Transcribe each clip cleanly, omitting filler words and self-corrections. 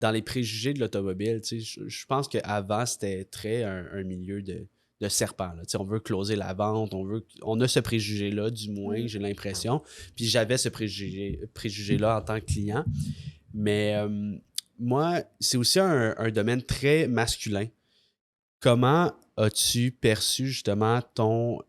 dans les préjugés de l'automobile, tu sais, je pense qu'avant, c'était très un milieu de serpent, là. Tu sais, on veut closer la vente, on a ce préjugé-là, du moins, j'ai l'impression. Puis j'avais ce préjugé-là en tant que client. Mais moi, c'est aussi un domaine très masculin. Comment as-tu perçu justement ton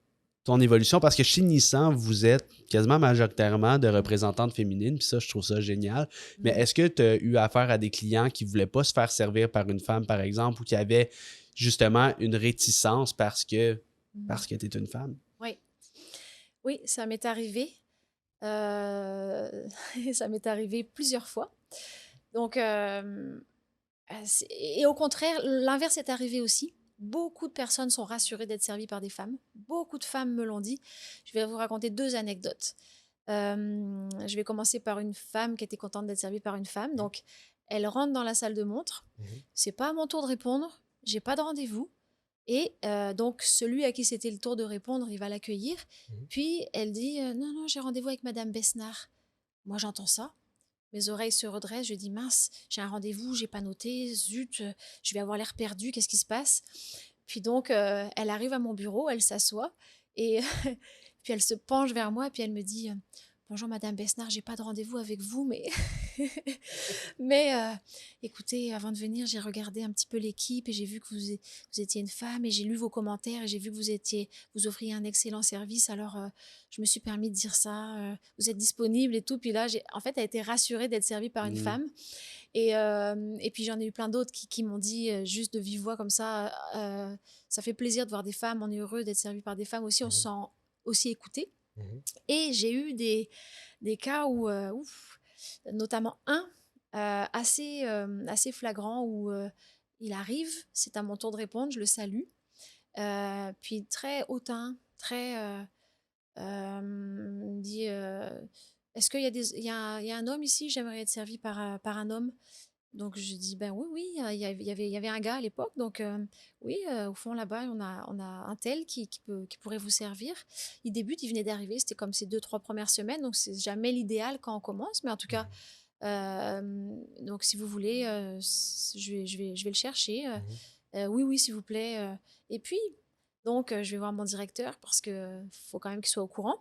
évolution? Parce que chez Nissan, vous êtes quasiment majoritairement de représentantes féminines, puis ça, je trouve ça génial. Mais est-ce que tu as eu affaire à des clients qui ne voulaient pas se faire servir par une femme, par exemple, ou qui avaient justement une réticence parce que tu es une femme? Oui, oui, ça m'est arrivé. Ça m'est arrivé plusieurs fois. Donc, et au contraire, l'inverse est arrivé aussi. Beaucoup de personnes sont rassurées d'être servies par des femmes. Beaucoup de femmes me l'ont dit. Je vais vous raconter deux anecdotes. Je vais commencer par une femme qui était contente d'être servie par une femme. Donc, elle rentre dans la salle de montre. C'est pas à mon tour de répondre. J'ai pas de rendez-vous. Et donc, celui à qui c'était le tour de répondre, il va l'accueillir. Puis, elle dit non, non, j'ai rendez-vous avec Madame Besnard. Moi, j'entends ça. Mes oreilles se redressent. Je dis mince, j'ai un rendez-vous, j'ai pas noté. Zut, je vais avoir l'air perdu. Qu'est-ce qui se passe? Puis donc, elle arrive à mon bureau, elle s'assoit et puis elle se penche vers moi. Puis elle me dit bonjour, Madame Besnard, j'ai pas de rendez-vous avec vous, mais mais écoutez, avant de venir, j'ai regardé un petit peu l'équipe et j'ai vu que vous étiez une femme et j'ai lu vos commentaires et j'ai vu que vous offriez un excellent service. Alors, je me suis permis de dire ça. Vous êtes disponible et tout. Puis là, en fait, elle a été rassurée d'être servie par une Mm. femme. Et puis, j'en ai eu plein d'autres qui m'ont dit juste de vive voix comme ça fait plaisir de voir des femmes. On est heureux d'être servi par des femmes aussi. On se sent aussi écouté. Et j'ai eu des cas où, notamment un assez flagrant où il arrive, c'est à mon tour de répondre, je le salue. Puis très hautain, très... il me dit, est-ce qu'il y a il y a un homme ici? J'aimerais être servi par un homme. Donc je dis, ben oui, oui, il y avait un gars à l'époque, donc oui, au fond là-bas, on a un tel qui pourrait vous servir. Il débute, il venait d'arriver, c'était comme ces 2, 3 premières semaines, donc c'est jamais l'idéal quand on commence, mais en tout cas, donc si vous voulez, je vais le chercher. Oui, oui, s'il vous plaît. Et puis, donc, je vais voir mon directeur parce que faut quand même qu'il soit au courant.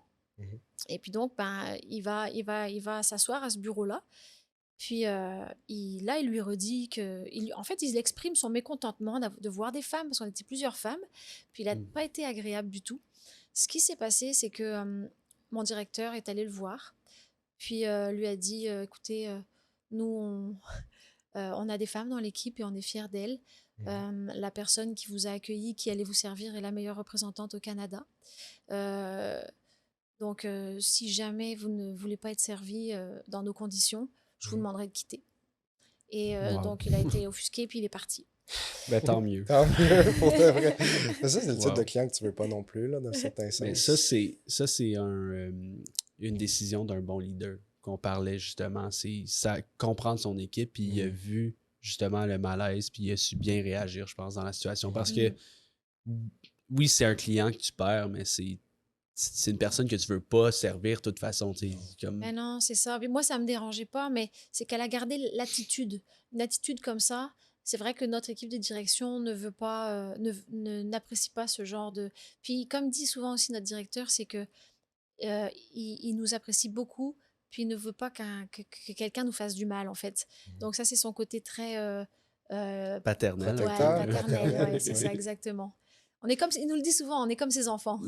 Et puis donc, ben, il va s'asseoir à ce bureau-là. Puis là, il lui redit que, en fait, il exprime son mécontentement de voir des femmes, parce qu'on était plusieurs femmes. Puis il n'a pas été agréable du tout. Ce qui s'est passé, c'est que mon directeur est allé le voir, puis lui a dit, écoutez, nous, on a des femmes dans l'équipe et on est fiers d'elles. La personne qui vous a accueilli, qui allait vous servir, est la meilleure représentante au Canada. Euh, donc, si jamais vous ne voulez pas être servi dans nos conditions, je vous demanderai de quitter. Et Wow. donc, il a été offusqué, puis il est parti. Ben, tant mieux. Tant mieux pour de vrai. Mais ça, c'est le type de Wow. client que tu veux pas non plus, là, dans certains Mais sens. ça, c'est une décision d'un bon leader qu'on parlait justement. C'est ça, comprendre son équipe, puis il a vu justement le malaise, puis il a su bien réagir, je pense, dans la situation. Parce que oui, c'est un client que tu perds, mais c'est une personne que tu veux pas servir de toute façon. Comme... Mais non, c'est ça. Mais moi, ça me dérangeait pas, mais c'est qu'elle a gardé l'attitude. Une attitude comme ça, c'est vrai que notre équipe de direction ne veut pas, n'apprécie pas ce genre de. Puis, comme dit souvent aussi notre directeur, c'est que il nous apprécie beaucoup, puis il ne veut pas que quelqu'un nous fasse du mal, en fait. Donc ça, c'est son côté très paternel un peu. Protecteur, Là. paternel, ouais, maternel, c'est oui. ça, exactement. On est comme, il nous le dit souvent, on est comme ses enfants.